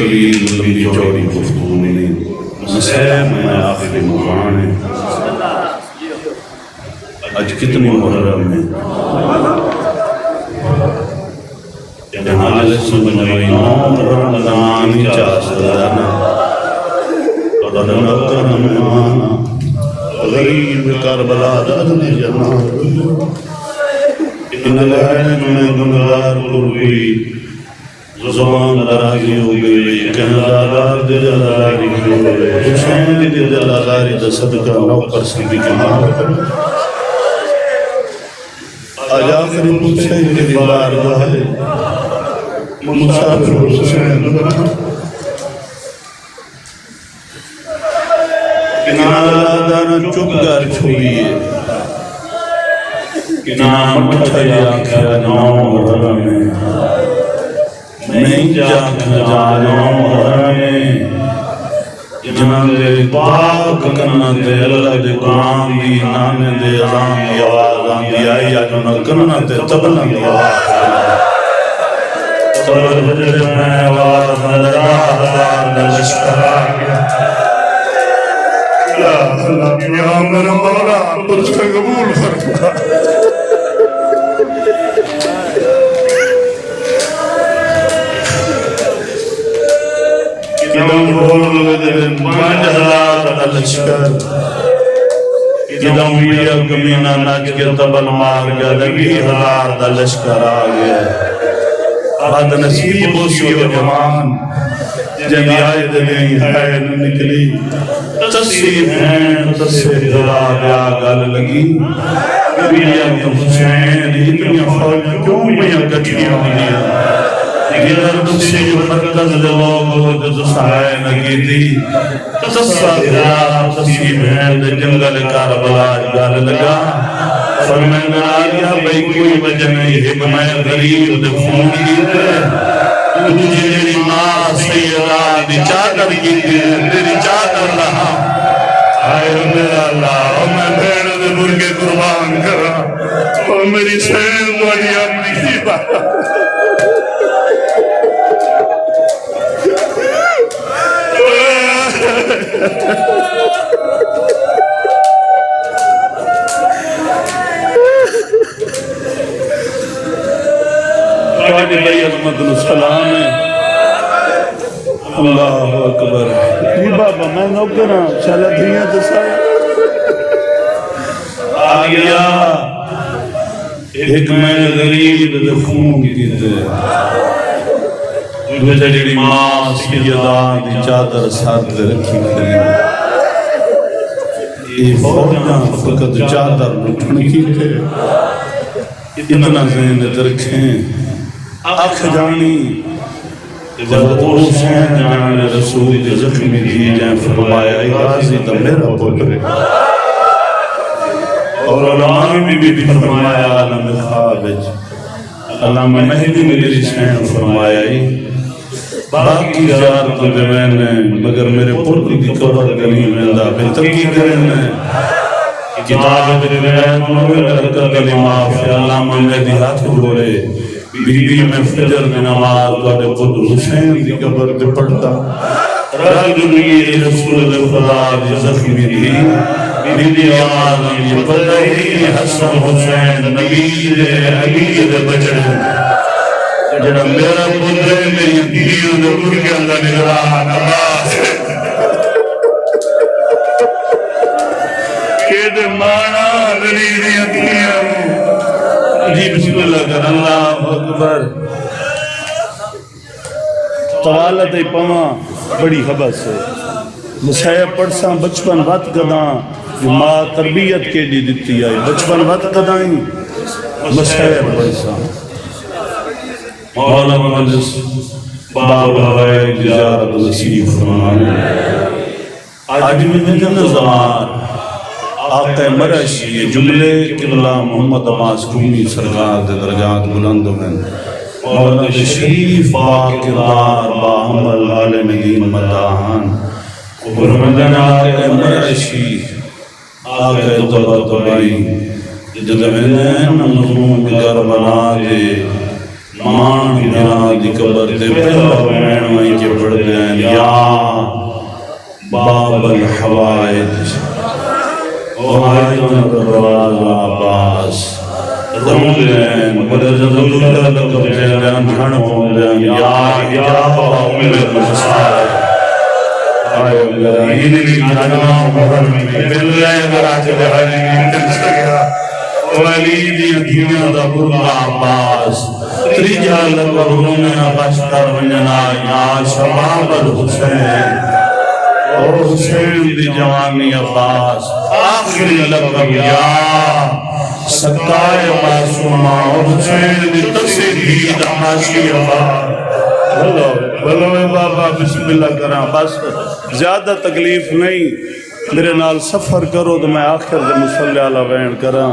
طویل لمبی چوڑی گفتگو نہیں، مسیح میں آخری مقام ہے۔ آج کتنی محرم ہے، جہاں سمجھوئی رمضان کی چاہ سدانا اور نکر مہمانا غریب کربلا دادن جہاں ان لائن میں گنگار کوئی زبان دراغی ہو گئی، کہنزادار دل ازاری ہو گئے، حسین دل ازاری دا صدقہ نوکر سبھی کمال آج آخری پوچھے کہ دیوار دہائے مسافر حسین کنارہ دانا چکر چھوئیے، کنارہ مٹھا یا کھا نام رمیں نہیں جاکھ جانوں رمیں جنہاں دے پاک کرنا دے اللہ دے قرآن دی نانے دے ازان دی آواز آن دی آئی جنہاں کرنا دے تبنا دی آواز تبر بجر میں آواز نظرہ ہزار نلشکر آگیا یا اللہ یا میرا مولا پر سے قبول فرما کدم بھول دن 5000 لشکر کدم بیا کمینہ نچ کے تبل مار گیا 20,000 لشکر آ گیا بد نصیب اسی و جوان جن آئے دلیں ہے نکلی تصیب ہیں تصیب دلا گیا گل لگی بیا کم حسین اتنی فوج کیوں میاں کٹھیاں ہوئی گلر بکشی جو مرکز لوگ جو سہائے نگی تھی تصادرہ تصیب ہیں دے جنگل کاربلا جال لگا فرمین آگیا بھئی کوئی وجہ نہیں حکمہ غریب دے خون کیتے تجھے میری ماں سیدہ دی چادر کیتے تیری چادر رہا آئے میرا اللہ میں بھیڑ دے برگے قربان کرا اور میری سین بڑی اپنی کی بات آج بھائی عظمت السلام ہے اللہ اکبر یہ بابا میں نوکرہ چلا دھیاں دسایا آگیا ایک میں غریب دخون کی دے تجھے جڑی ماں سیدہ دی چادر ساتھ رکھی کھلی یہ فوجاں فقط چادر لٹھن کی تھے اتنا ذہنت رکھیں آنکھ جانی جب حسین جان رسول دی زخمی دی جائیں فرمایا ای غازی تا میرا پتر اور علماء بھی فرمایا عالم خوابج علامہ مہدی میری سین فرمایا باقی زیارت دے میں مگر میرے پرد کی قبر گنی میں دا بہترکی کرنے کتاب دے میں حرکت کلمہ فی علامہ مہدی ہاتھ جوڑے بی بی میں فجر میں نماز دوڑے خود حسین دی قبر دے پڑھتا رجلی رسول خدا دی زخمی دی بی بی آواز دی پڑھائی حسن حسین نبی دے علی دے بچڑے جنہا میرا پتر میری دیو دے مرگی اللہ نگران عباس کہ دے مانا لری دیا دیا جی بسم اللہ کر اللہ اکبر طوالت پاں بڑی حبس ہے مسیح پڑساں بچپن وقت قداں جو ماں تربیت کے دی دیتی آئی بچپن وقت قدائیں مسیح پڑساں مولا مجلس باب ہوائے جزارت نصیب فرمانے آج میں جن زمان آقا مرشی جملے قبلہ محمد عباس قومی سرکار دے درجات بلند میں مولا شریف پاک کردار باحمل عالم دین مداحان برمدن آقا مرشی آقا طبع طبعی جدوینین نظرون بگر بنا دے مان گراں دی قبر تے پہلا وین وہیں کے پڑھ گئے یا باب الحوائج وحاجتنا دروازہ عباس رمضان مدرجہ اللہ لکب جیلان جھن پہنچ یا حجاب ام المسائل آئے اللہ انہی جانا محرمی باللہ اگر آتے بہانے انتن سکیا ولی دی دنیا دا برگا عباس تریجہ لکب رومنا بشتر ونجنا یا شباب الحسین اور حسین دی جوانی عباس آخری لکب یا سکائے معصومہ اور حسین دی تصدید حاشی عباس بلو میں بابا بسم اللہ کراں بس زیادہ تکلیف نہیں میرے نال سفر کرو تو میں آخر دے مصلی علیہ وین کراں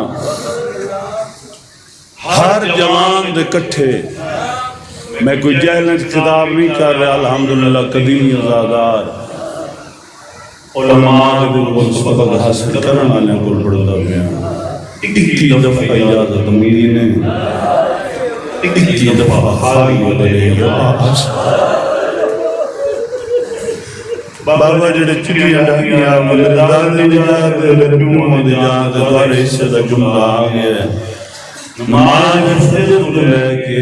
ہر جوان دے کٹھے میں کوئی جہلنج کتاب نہیں کر رہا الحمدللہ قدیمی ازادار علماء دے کل سبق حاصل کرنا والے کل پڑھتا گیا 21 دفعہ اجازت میری نے 21 دفعہ خالی بدلے عباس بابا جڑے چلی ڈاکیاں میرے دادی جاتے میرے پیوں دی جاتے دوارے حصے دا جملہ آگیا نماز فجر کو لے کے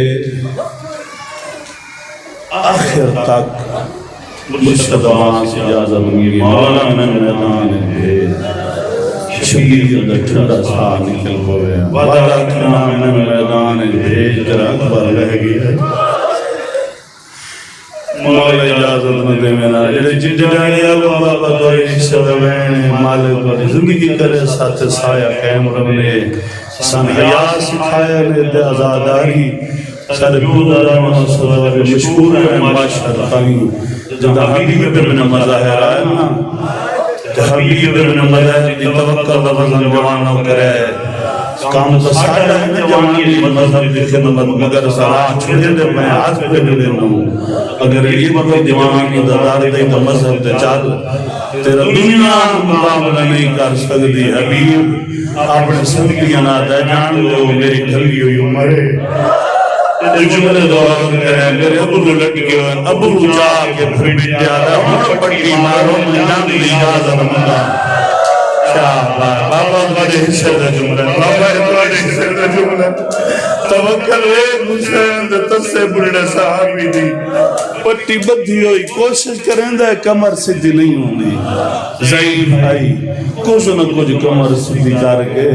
آخر تک مشتبان سے اجازت میری مولا میں میدان بھیج شبیر دا ٹھنڈا سا نکل ہوئے وعدہ کنا میں میدان بھیج کر اکبر رہ گیا مولا اجازت میں دے میرا جڑے جڑے آلو بابا دوئی شدوین مالک والی زندگی کرے ساتھ سایہ قیم رمنے سن حیاء سکھایا نے دے ازاداری سر بیودارا مصدر مشہور ہے معاشر تائیں جب حبیب ابن مظاہر آئے نا حبیب ابن مظاہر دی توقع و وزن جوانوں کرے کام تو سارا ہے نا جوانی دی مذہب دی خدمت مگر سرا چھوڑے دے میں ہاتھ پہ جڑے نہ اگر یہ بطور دیوانی دردار دے تو مذہب دے چال تیرا دنیا مقابلہ نہیں کر سکتی حبیب اپنے سنگیاں نہ دے جان لو میری گھلی ہوئی عمرے جملے دعا کریں میرے ابو لٹ گئے ابو جا کے پھر بٹیا رہا ہوں پڑی ماروں میں جان لی اجازت منگا بابا تمہارے حصے دا جملہ بابا تمہارے حصے دا جملہ توکل ایک حسین دے تسے بڑھڑے صحابی دی پٹی بدھی ہوئی کوشش کریں دے کمر سدھی نہیں ہوندی ضعیف بھائی کچھ نہ کچھ کمر سدھی کر کے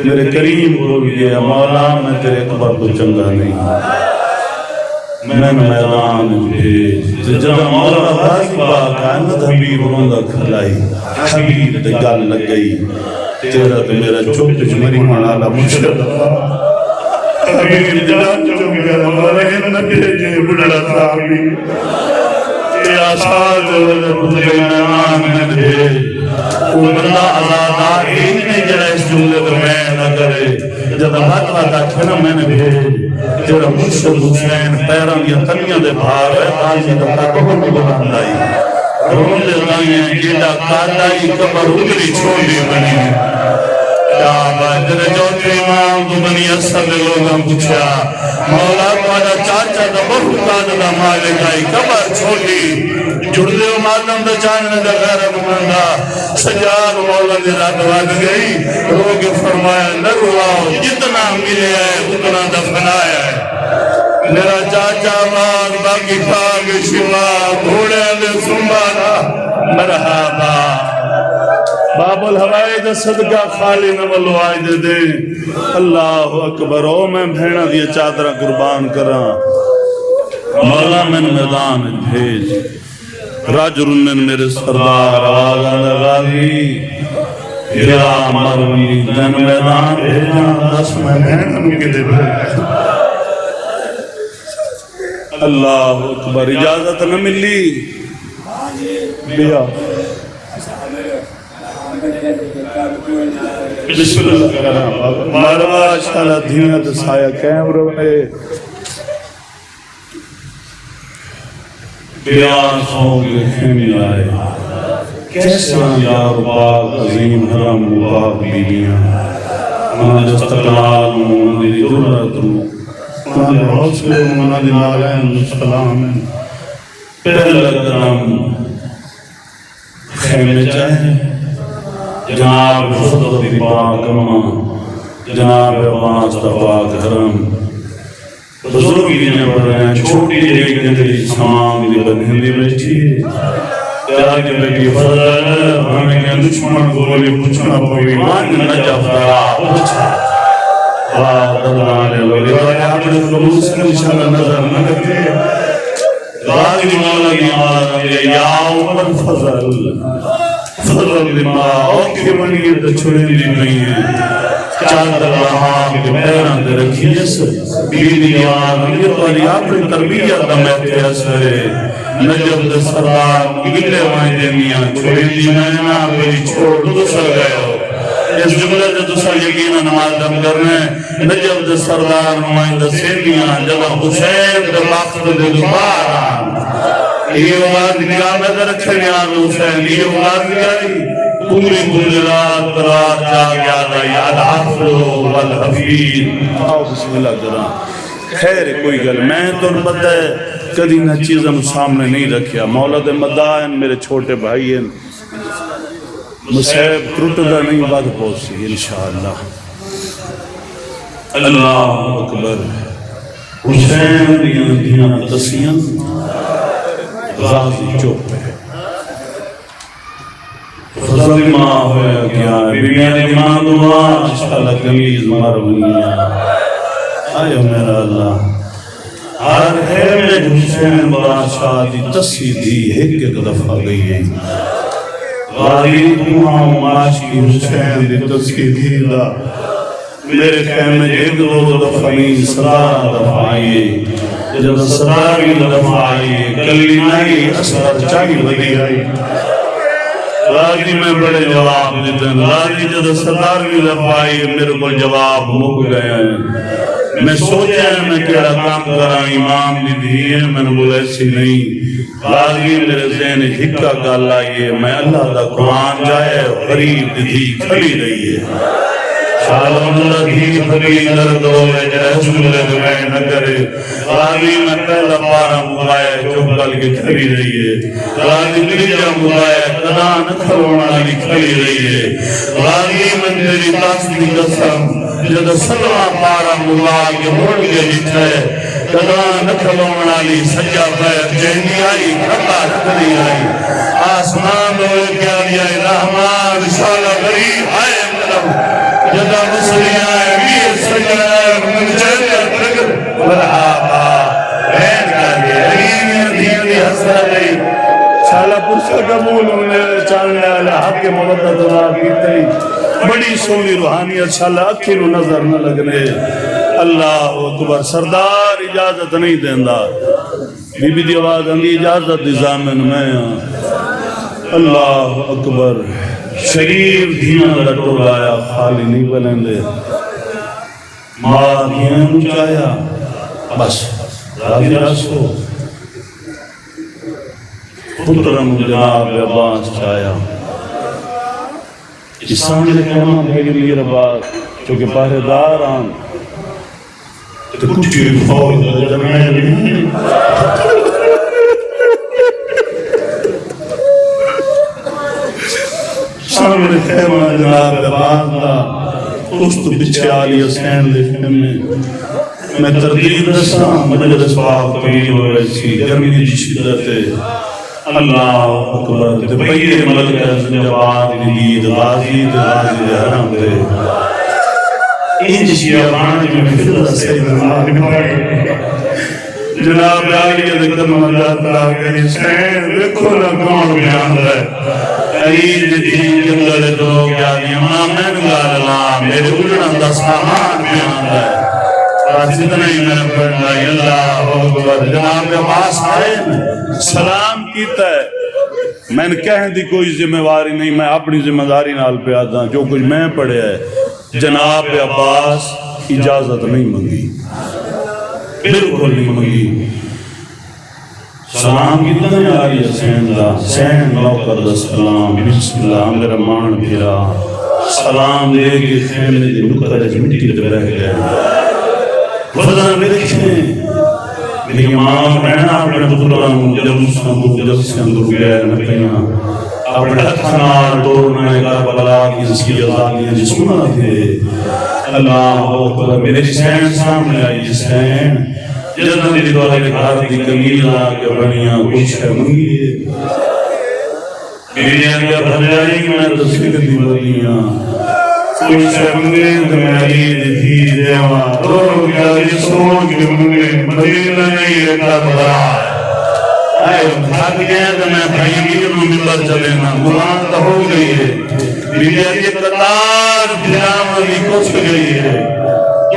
میرے کریم بول گیا مولا میں تیرے اکبر کو چنگا نہیں میں میدان بھیج جب مولا غازی پاک آئند حبیب روندہ کھلائی حبیب دے گل لگ گئی تیرا تو میرا چوک جمری منالا مشکل حبیب جلال چوک گیا مولا ہم بھیجے بڑھڑا صحابی یا ساز مدینان میں بھیج وہ بندہ ازادار ہی نہیں جڑا اس جملے تو میں نہ کرے جب ہاتھ واتا کھنا میں نے بھیج تیرا مرشد حسین پیران یا تنیاں دے بھار ہے آجی دکھا کبھر کو بندائی رون دے دائیں جیدہ کاردائی کبھر اگری چھوڑی بنی کیا بات تیرے چوتھے امام تو بنی اصل لوگاں پوچھا مولا تمہارا چاچا دا بہتان دا مالک آئی کبھر چھوڑی جڑ دے مادم دا چاہنے دا غیر ممندہ سجاد مولا دی رات واد گئی روگ فرمایا نہ رواؤ جتنا ملے ہے اتنا دفنایا ہے میرا چاچا مار باقی پاک شما گھوڑے دے سنبانا مرحبا باب الحوائد صدقہ خالی نمالو آئی دے دے اللہ اکبر او میں بھیڑا دیا چادرہ قربان کرا مولا من میدان بھیج راج رنن میرے سردار آغا غازی یا مرمی دن میدان بھیجا دس میں بھیڑا کے دے بھیجا اللہ اکبر اجازت نہ ملی بیا بسم اللہ کرام ماروا شالا دھینت سایہ کیم روئے بیان سونگے خیمی آئے کیسا یار باغ عظیم حرم باغ بیلیاں من دستقلال میری درت رو تمہارے حوصلے انہوں نے نالین سلام ہے پہلا قدم خیمے چاہے جناب حضرت پاک اماں جناب عباس پاک حرم بزرگی نے پڑھ رہے ہیں چھوٹی ایک دلی سامان دی بنہندی بیٹھی پیار کے بیٹی فضل ہے ہمیں کہ دشمن گولی پوچھنا پوئی مان نجف درا پوچھا اللہ علیہ ولی ولی آپ نے خلوص کا انشاءاللہ نظر نہ کرتے غازی مولا کی آواز یا اوپر فضل فضل دماغ اوکے بنی تو چھوڑے دی نہیں ہے چاندر رہا کہ پیران دے رکھیے سے بیدی آواز یہ تو علی آپ نے تربیت دمیتے اسے نجب دے سردار گلے وائیں دینیاں چھوڑے دی میں نا کوئی چھوڑ دوسر گئے ہو اس جملے سے دوسرا یقینا نماز دم کرنے نجب دے سردار نمائندہ سینیاں جب حسین دے وقت دے دوبارہ یہ اولاد نگاہ میں رکھنے آن حسین یہ اولاد نگاہی پوری رات رات جاگ یاد آئی الحفظ والحفیظ آؤ بسم اللہ جناب خیر کوئی گل میں تو پتہ ہے کدی نہ چیزیں سامنے نہیں رکھیا مولد مدائن میرے چھوٹے بھائی ہیں مصیب ٹوٹدا نہیں بات پہنچی انشاءاللہ اللہ اکبر حسین دیاں تسیاں غازی چوپ ہے فضل ماں ہویا کیا بیبیاں دی ماں دعا انشاءاللہ کمیز مارونیاں آئے میرا اللہ ہر خیر میں حسین بادشاہ دی تسی دی ایک دفعہ گئی ہے غازی دعا معاشی حسین دی تسی دی دا میرے خیمے ایک دو دفعہ نہیں 17 دفعہ آئیے جب 17 دفعہ آئیے کلی نہیں اثر چاہی بدی آئی غازی میں بڑے جواب دیتے ہیں غازی جب 17 دفعہ آئیے میرے کو جواب مک گئے ہیں میں سوچا ہے میں کیا کام کرا امام دی دیئے میں نے بولا ایسی نہیں غازی میرے ذہن ہکا گال آئیے میں اللہ دا قرآن جائے غریب دی کھلی رہی ہے شالم اللہ کی خبیر درد ہوئے جائے جملے میں نہ کرے غازی میں پہلا پارا مغائے چوکل کی کھلی رہی ہے غازی تریجا مغائے قدان کھلونا لی کھلی رہی ہے غازی میں تیری تاسدی قسم جد سلوہ پارا مغائے کے موڑ کے جٹھے قدان کھلونا لی سجا پیر جہنی آئی کھتا کھلی آئی آسمان ہوئے کیا لیا رحمان رسالہ غریب آئے ملم جدا مسلیاں امیر سجاہ منجریہ ترگر مرحبا بین کاری علیمیاں دیوی حسنہ گئی شالا پرسہ قبول ہونے چاہنے والے حق کے مبتت اللہ کی تئی بڑی سونی روحانیت شالا اکھینو نظر نہ لگنے اللہ اکبر سردار اجازت نہیں دیندہ بی بی دی آواز اندی اجازت دی زامن میں اللہ اکبر شریف دھیاں لٹو لایا خالی نہیں بلندے ماں دھیاں نچایا بس راضی رسو پترم جناب عباس چایا اس سامنے کہنا بھیگ لئے رباس چونکہ پہرے دار آن تو کچھ فوج جمعے نہیں سامنے خیمہ جناب عباس دا اس تو بچے آلی حسین لکھنے میں تردید رسا مجلس پاک طویل ہو رہی تھی گرمی دی شدت اللہ اکبر تے پہیے ملک زنجباد دید غازی دے حرم دے انج شیعبان میں فضل سید اللہ جناب عالی ذکر مجلس پاک حسین دیکھو نا کون بیان ہے عید دین جنگل دو گیا دیما میں نگار اللہ میرے اجڑن دا سامان بیان ہے راست نہیں میں پڑھنا اللہ اکبر جناب عباس آئے سلام کیتا ہے میں نے کہہ دی کوئی ذمہ واری نہیں میں اپنی ذمہ داری نال پہ آتا جو کچھ میں پڑھے ہے جناب عباس اجازت نہیں منگی بالکل نہیں منگی سلام کیتا ہے آلی حسین دا حسین موقع دا سلام بسم اللہ میرا مان بھیرا سلام دے کے خیمے دی نکر مٹی تے رہ گیا فضل دیکھیں میری ماں بہنا اپنے پتران جلسے اندر گئے نکلیاں اپنے ہتھنار دورنا کربلا کی اس کی آزادیاں جسمہ تھے اللہ اکبر میرے حسین سامنے آئی حسین جنہوں نے دوارے گھر دی کمیلہ کے بنیاں کچھ ہے منگیے میری آگیا بھجائی میں تصویر دی بنیاں کچھ ہے منگے دمیائی دی دیوا دوروں کی آگی سوچ کے منگے مدینہ نہیں رکھا بھرا آئے بھاگ گئے تو میں بھائی میروں ممبر چلے نا قرآن تو ہو گئی ہے میری آگی قطار بھیرام علی کچھ گئی ہے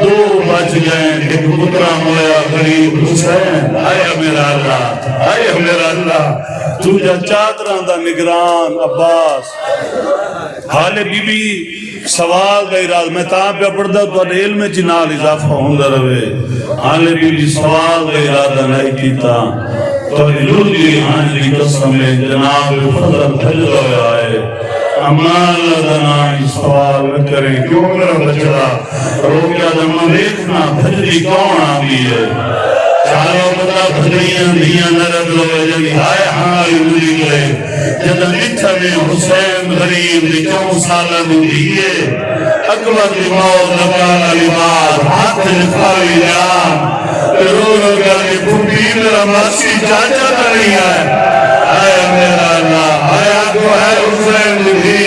دو بچ گئے ایک پترہ مویا غریب حسین آئے میرا اللہ تجھا چادران دا نگران عباس حال بی بی سوال دا اراد میں تاں پہ پڑھتا تو علم جنال اضافہ ہوندہ رہے حال بی بی سوال دا ارادہ نہیں کیتا تو لوگی آنجی قسم جناب فضل بھجل ہویا ہے امان لدنائی سوال نہ کریں کیوں میرا بچڑا روکیا دمہ دیکھنا بھجلی کون آگی ہے چاروں بتا بھجلیاں دیاں نرد لوے جنگی ہائے ہماری ملی گئے جدہ نٹھا میں حسین غریب دی 4 سالہ دیئے اکبر دی موت لگانا لباد ہاتھ لکھاوی جان رو گرمی پھوٹی میرا ماسی چاچا نہیں ہے آئے میرا اللہ آیا کو ہے حسین بھی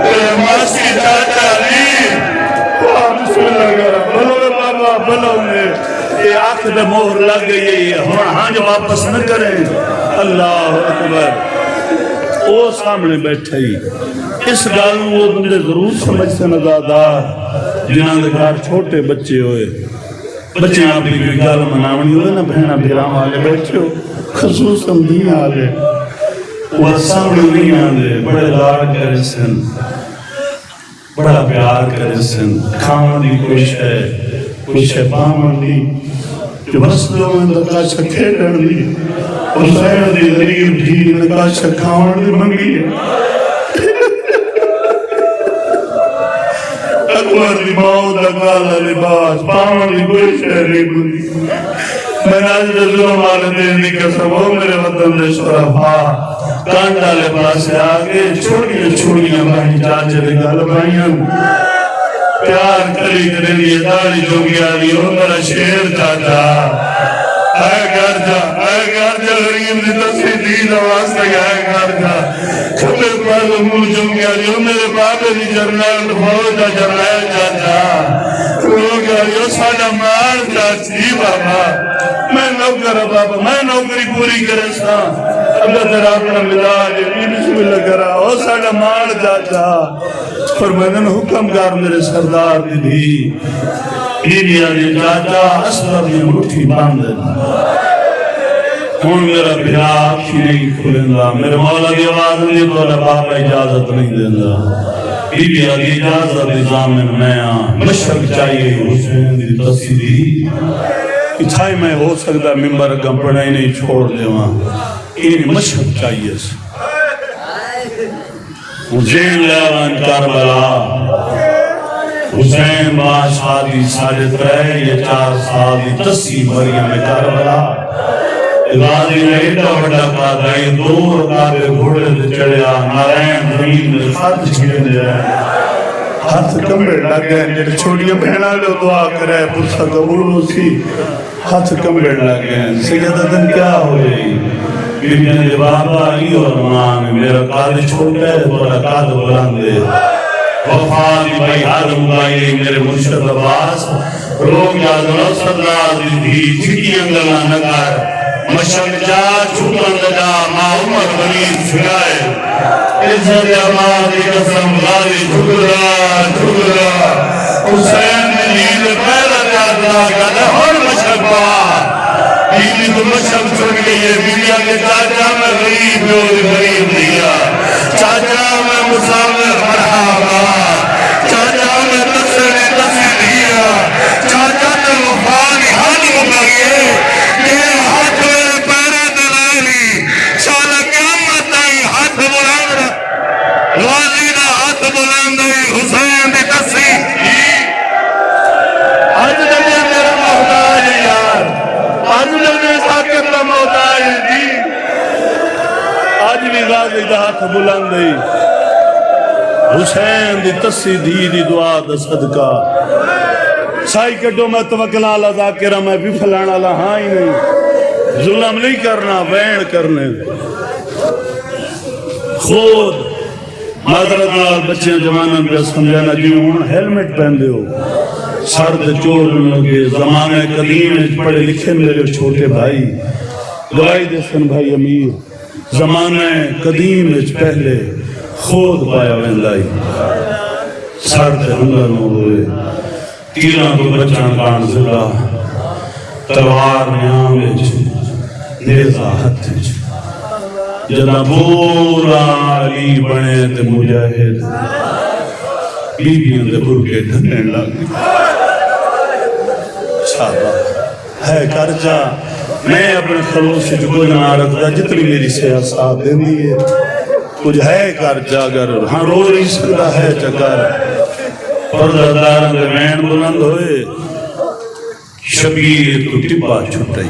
میرے ماسی چاچا نہیں بسم اللہ کرم بلو بابا بلو میں یہ آنکھ دے مہر لگ گئی ہے ہاں جو واپس نہ کریں اللہ اکبر وہ سامنے بیٹھے ہی اس گالوں وہ بندے ضرور سمجھتے نزادار جنہاں دے گھر چھوٹے بچے ہوئے بچے آپ بھی کوئی گال مناونی ہوئے نا بہنہ بھیرام آلے بیٹھے ہو خصوصاً دین آلے وہ سامنے نہیں آلے بڑے لار کرے سن بڑا پیار کرے سن کھانا دی کچھ ہے پامن دی جو بسلوں میں دکاشا کھیڑن دی حسین دی غریب دی دکاشا کھاؤن دی منگی ہے اکبر دی موت اکالا لباس پاون دی کوئی شہر نہیں بندی میں ناجد ظلم والدین دی قسم ہو میرے وطن دے شرفا کانٹا لے پاس آگے چھوڑیاں بھائی چاچے دے گل بھائیاں پیار کری کرے لیے داڑی جو گیا دی ہو میرا شیر چاچا اے گھر جا غریب دی تصویر دین آواز تک اے گھر جا کھلے پاس مول جو گیا دی ہو میرے بابے دی جرنیل فوجہ جرنیل چاچا رو گیا دی ہو ساڑا مار چاچی بابا میں نوکر بابا میں نوکری پوری کرے سا اللہ تیرا اپنا ملا جی بسم اللہ کرا ہو ساڑا مار چاچا فرمائدن حکم کار میرے سردار دی بھی بیبیا دی چاچا اسلام میں مٹھی باندھن ہون میرا بھیرا آکھی نہیں کھلندہ میرے مولا دی آواز نہیں تو باپ اجازت نہیں دیندہ بیبیا دی اجازت نظامن میں مشرق چاہیے حسین دی تصیدی اتھائی میں ہو سکتا ممبر گمپڑا ہی نہیں چھوڑ دے وہاں انہیں مشرق چاہیے حسین لیوان کربلا حسین بادشاہ دی 3.5 یا 4 سال دی 10 مریم کربلا غازی نے ایڈا وڈا قادائی 2 رکابے گھوڑے دے چڑیا نارائن زمین میں خط چھڑے دے ہاتھ کمبے لگے جیڑے چھوڑیاں بہنا لے دعا کرے پرسا قبول ہو سی ہاتھ کمبے لگے سیدہ دن کیا ہوئی بیبیاں نے بابا علی اور مان میرا قاد چھوٹا ہے تورا قاد بلاندے وفادی بھائی حرم بھائی میرے مرشد عباس روگ یاد رسول اللہ دی جھکی انگلہ نگار مشک جا چھوٹن لگا ما عمر بنی سگائے عزت عبادی قسم غالی جھگرا حسین مجید پہلا جاتا گانا ہر مشک با بیوی تو مشک چھوڑ گئی ہے بیوی آگے چاچا میں غریب غریب دیا چاچا میں مسافر مرحبا چاچا میں تصویر دیا چاچا میں وفانی حالی مباگئے یہ ہاتھ میں پیرے دلالی شالا قیامت آئی ہاتھ بلند غازینا ہاتھ بلند آئی حسین دی تصویر آج دنیا میرا محتاج بھی غازی دا ہاتھ بلند ہے حسین دی تسی دی دعا دا صدقہ سائی کڈو میں توکل اللہ ذاکرہ میں بھی پھلانا اللہ ہاں ہی نہیں ظلم نہیں کرنا وین کرنے خود معذرت نال بچے جواناں پہ سمجھانا جی ہوں ہیلمٹ پہن دے ہو سر دے چور لگے زمانے قدیم پڑھے لکھے میرے چھوٹے بھائی گواہی دے سن بھائی امیر زمانے قدیم پہلے خود پایا ویندائی سر دے ہنگر نو ہوئے تیران کو بچان کان زلہ تلوار نیام ویچ نیزہ ہتھ ویچ جدہ بولا علی بنے تے مجاہد بی بی اندے برکے ڈھنگیں لگے چھاپا ہے کر جا میں اپنے خلوص سے جو نہ رکھتا جتنی میری صحت ساتھ دیں دیئے کچھ ہے کر جا گر ہاں رو نہیں سکتا ہے چکر پردہ دارن دے وین بلند ہوئے شبیر تو ٹپا چھٹائی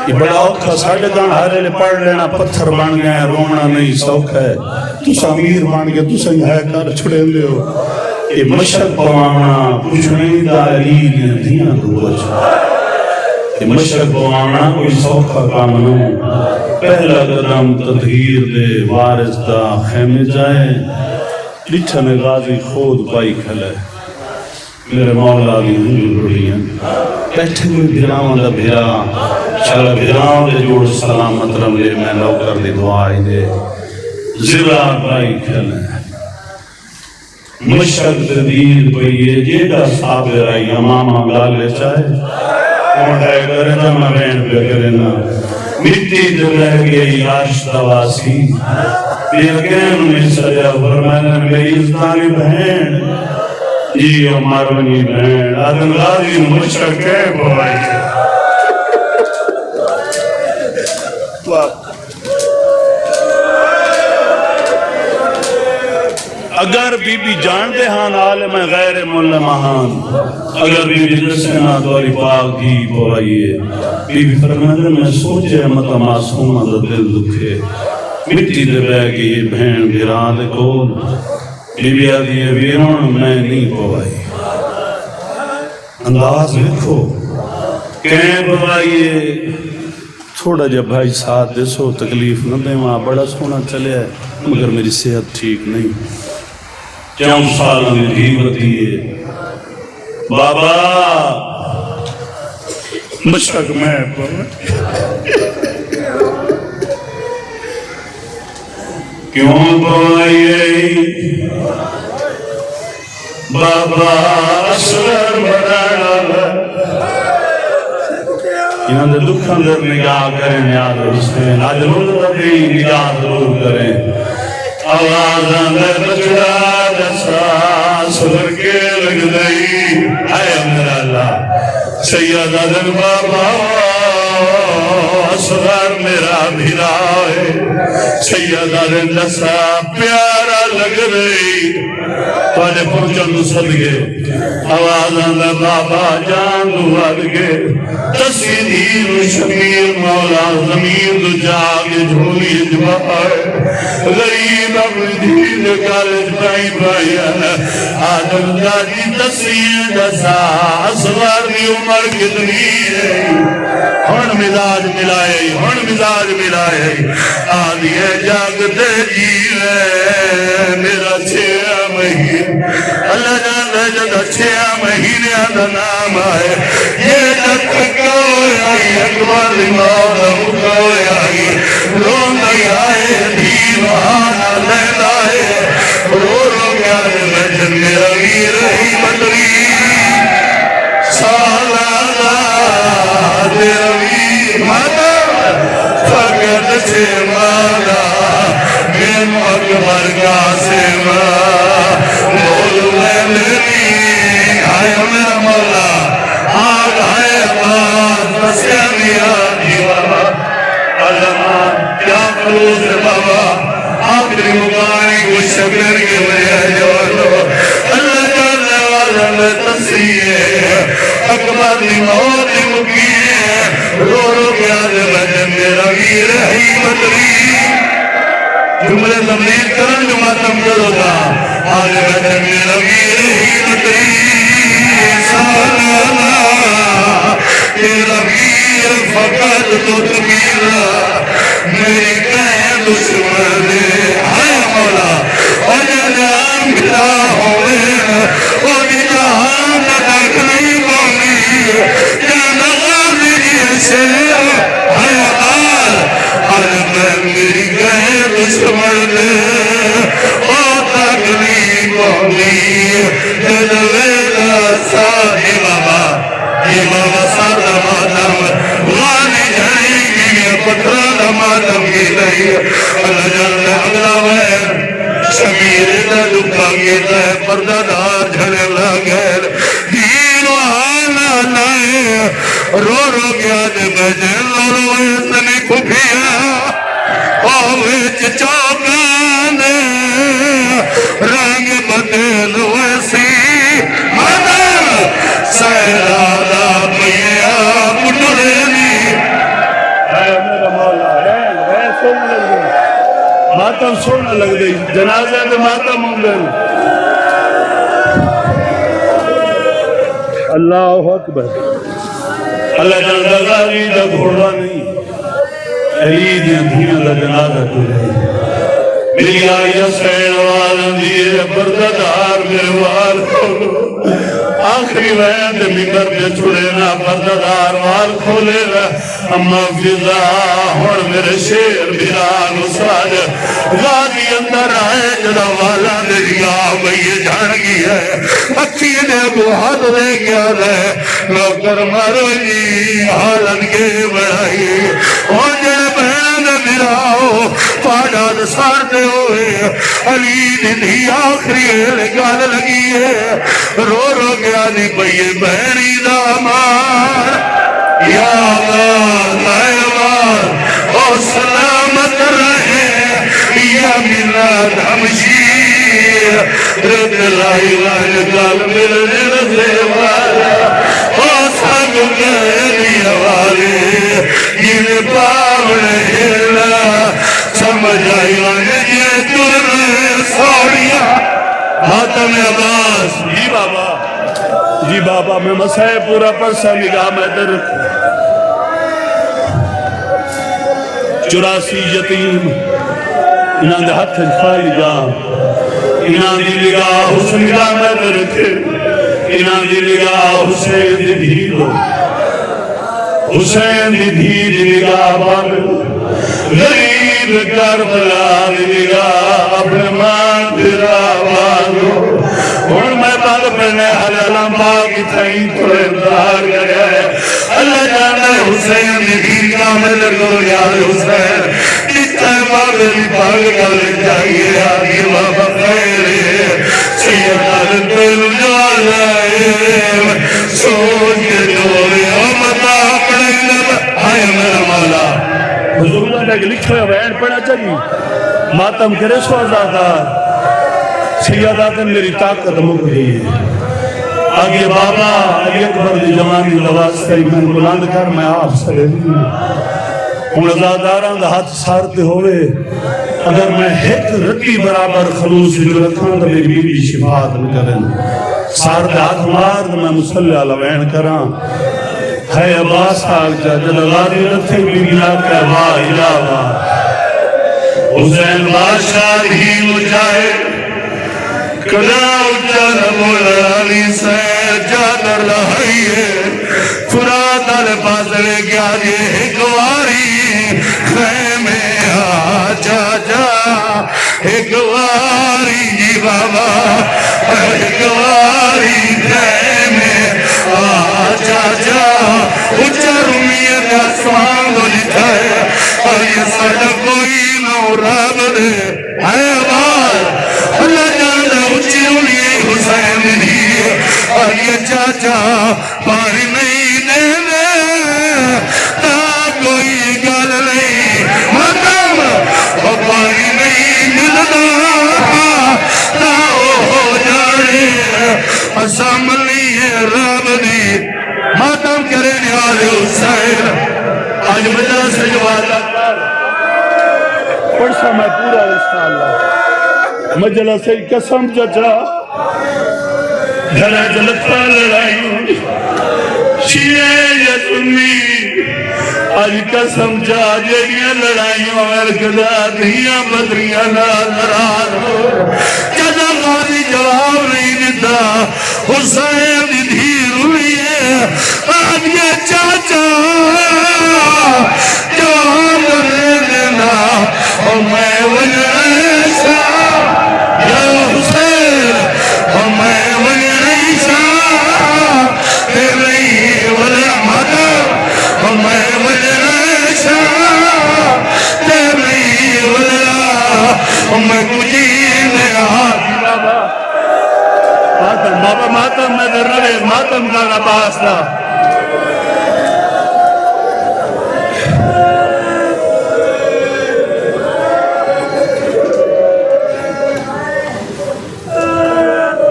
یہ بڑا اوکھا ساڑھے دان ہارے لے پڑھ لینا پتھر بان گئے رونا نہیں سوکھ ہے تو سامیر بان گئے تو سنگ ہے کر چھڑے لے ہو یہ مشک پوانا کچھ نہیں داری دیاں دو بچا یہ مشک پوانا کوئی سوکھا کام نو پہلا قدم تطہیر دے وارث دا خیمے جائے لٹھن غازی خود پائی کھلے میرے مولا دی ہنجل رڑی ہیں بیٹھے میں بھیراؤں دا بھیرا چلا بھیراؤں دے جوڑ سلامت رملے میں لو کر دی دعائی دے زرہ پائی کھلے مشک دیر پئیے جیدہ صابر آئی امامہ گالے چاہے کون ہے کرے جمع بین پہ کرنا مٹی جو رہ گئی آش دواسی لیکن میں سجا فرمائن گئی ازدانی بہن جی عمر بنی بہن آدم غازی مشک ہے بوائی اگر بی بی جان دے ہان عالم غیر ملمہان اگر بی بی جسنا دوری پاک دی بوائیے بی بی فرمائن میں سوچے مطا معصومہ دا دل دکھے مٹی دے بے گئی بہن گھران دے کول بی بی آدھی ویرون میں نہیں بوائی انداز لکھو کہیں بوائیے تھوڑا جب بھائی ساتھ دے سو تکلیف نہ دے وہاں بڑا سونا چلے ہے مگر میری صحت ٹھیک نہیں 4 سال میں بھی بتیئے بابا مشک میں کیوں بوائیے بابا اصغر بڑھانا انہاں دے دکھ اندر نگاہ کریں یاد حسین آج روز ربی نگاہ ضرور کریں آواز اندر بچڑا جسا صبر کے لگ گئی اے میرا اللہ سیدہ دن بابا اصغر میرا بھیرا ہے سیدہ دن جسا پیارا لگ رہی پانے پہنچن دو صدقے آواز اندر بابا جان دو آدھگے تسیدین و شبیر مولا زمین دو جاگے جھولی جبار غریب اپنی دین کارج بائی بائی آدم دادی تسیدین جسا اصغر دی عمر کتنی ہے ہن مزاج ملائے آدھی ہے جاگتے جیوے میرا 6 مہینے اللہ جانتا ہے جب 6 مہینے آدھا نام آئے یہ جب کوئی آئی اکبر مولا کوئی آئی رون آئے دیوانہ لینا ہے رو گیا لجن میرا ویر ہی بدری سالانہ تیرا ویر مانا فقط سے مانا میں اکبر کا سے بولو میں میری آئے میرا مولا آگ آئے آواز بسے میرا دیوارا علمان کیا فروز بابا آپ کی مقامی کو شکر کے لئے جوانو اللہ جانے والا میں تسیے اکبر دی موت مکی رو رو گیا دے بجن میرا ویر ہی مدری جملے تبلیغ کرن جو ماتم کرو دا آج بجن میرا ویر ہی مدری سالانا تیرا ویر فقط تو تمیرا میری کہیں دشمن ہے مولا اجل ملا ہوئے اور جہاں تک نہیں بولی جانا غازی سے ہے آل اور میں میری کہیں دشمن اور تک نہیں بولی جدویدہ ساہی بابا یہ بابا سادہ مادم غانی جھڑی گی پترہ مادم کی نہیں اللہ جانتے اگلا وین شمیر دا دکھا گیتا ہے پردہ دار جھڑے لگیر دین و آنا لائے رو رو گیا دے بجن رو اتنی کھپیا اوچ چوکانے رنگ بدل ویسی مدن سہرادہ پیا پٹرینی اے میرا مولا اے سن لگ دے ماتم سونا لگ دے جنازہ دے ماتم ہوں گے اللہ اکبر اللہ جلدہ غاری دا گھوڑا نہیں علی دیا دھیاں دا جنازہ تو رہی میری آئی سین والن دیئے برددار میرے وال کھولو آخری وین دے ممبر پہ چھوڑے نا برددار وال کھولے رہا اما فضا ہون میرے شیر بلال اسراج غازی اندر آئے جدا والا دے دیا بھئی جھڑ گیا ہے اچھی نے کو ہاتھ دے گیا ہے نوکر مارو جی حالن کے بڑھائی اور جڑے بہن مراؤ پاڑا دسارتے ہوئے علی دھی آخری گال لگی ہے رو رو گیا دی بھئی بہنی دامان یا اللہ ایمان او سلامت رہے یا ملاد ہمشیر رد لائی لائی گال ملنے رضے والا او سنگ گئنی والے یہ پاوڑے ہلا سمجھ آئی لائی یہ ترنے سوڑیاں حاتم عباس جی بابا میں مسئلہ پورا پرسا نگاہ میں در 84 یتیم انہاں دے ہاتھ کھائی جان انہاں دی نگاہ حسن نگاہ میں در انہاں دی نگاہ حسین دی دھیلو حسین دی دھیل نگاہ بابلو غریب کربلا دی نگاہ اپنے مان تیرا بازو اور میں بال پڑھنے حلالہ باقی تھائیں توڑے دار گئے اللہ جانا حسین نے دین کامل کرو یاد حسین اتنا بابلی باغ کرے جائیے آگے بابا خیر سیدہ دل جال آئے سوچ کے جوڑے امتا پڑھے لب آئے میرا مولا حضور اللہ نے لکھا ہے وین پڑھا چاہیے ماتم کرے سو آزادار سیاداتن میری طاقت مک رہی ہے آگے بابا علی اکبر دی جوانی لواز کئی میں بلند کر میں آپ سے لے لی ان ازاداران دا ہاتھ سارتے ہوئے اگر میں ایک رتی برابر خلوص جو رکھاں تو میری بیوی شفاعت نہ کریں سارتے ہاتھ مار تو میں مسلح علوین کراں ہے عباس آگ جا جلغاری رتھے بیوی آکے واہ الہا حسین بادشاہ ہی مجاہد کلاو جان مولالی سے جانر رہی ہے فرات آلے پاسرے کیا یہ ایکواری خیمے آجا جا ایکواری جی بابا ایکواری خیمے آجا جا اچھر امید اسمان دو لکھا ہے اور یہ صدق کوئی نو راب دے ہے بار اللہ جانا اچھی انہی حسین دی اور یہ چاچا پاری نہیں دینے تا کوئی گال نہیں مقام اور پاری نہیں ملنا تا ہو جانے اساملی قسم ہے پورا انشاءاللہ مجلس سے قسم چچا گھر جلتا لڑائی شیعہ یا سنی آج قسم چا جیڑیاں لڑائیوں ارکدہ دھیاں بدریاں ناران ہو جدا غازی جواب نہیں دیتا حسین دی دھیر ہوئی ہے آج یہ چاچا جواب نہیں دینا اور میں وجہ یا حسین اور میں وجہ تیرے وجہ مدر اور میں وجہ تیرے وجہ اور میں کجین بابا ماتم میں در رہے ماتم کا نباس تھا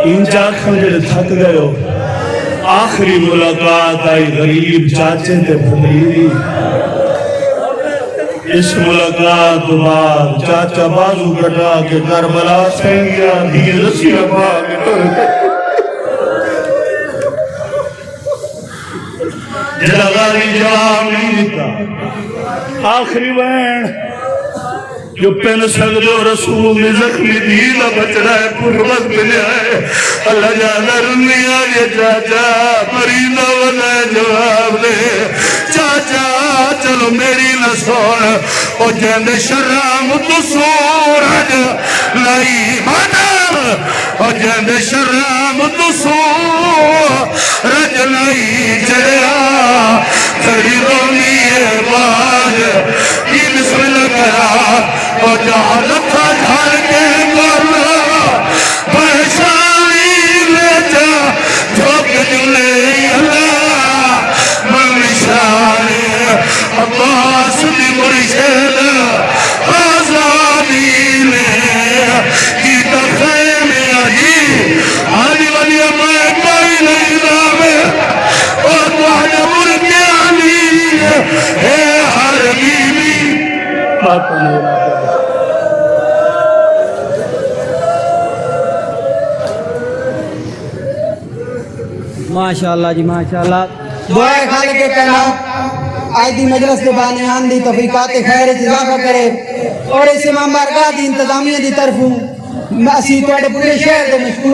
انجا کھنجر تھک گئے ہو آخری ملاقات آئی غریب چاچے تے بھلیری اس ملاقات بعد چاچا بازو کٹا کے کربلا سے گیا دھی رسیہ بھاگ جدا غازی جواب نہیں دیتا آخری وین جو پہن سکدو رسول نے زخمی دینا بچ رہا ہے پروت ملے آئے اللہ جانا رنی آگے چاچا مریضہ والا جواب دے چاچا چلو میری نہ سوڑ او جند شرام تو سورج لائی مادر او جند شرام تو سورج لائی چڑیا کھڑی رونی ہے باج کی بسم اللہ کرا اور جہاں لکھا جھار کے کرنا پریشانی لے جا جھوک جلے اللہ ممشانی عباس دی مرشد آزادی میں کی تخیم آئی آلی والی میں کوئی نہیں دامے اور توہاں مرکی آلی اے ہر بیوی بات نہیں ماشاءاللہ جی ماشاءاللہ دعائے خالق کے کائنات آئی دی مجلس کے بانیان دی توفیقات خیر اضافہ کرے اور اس امام بارگاہ دی انتظامیہ دی طرفوں اسی توڑے پورے شہر دے مشکور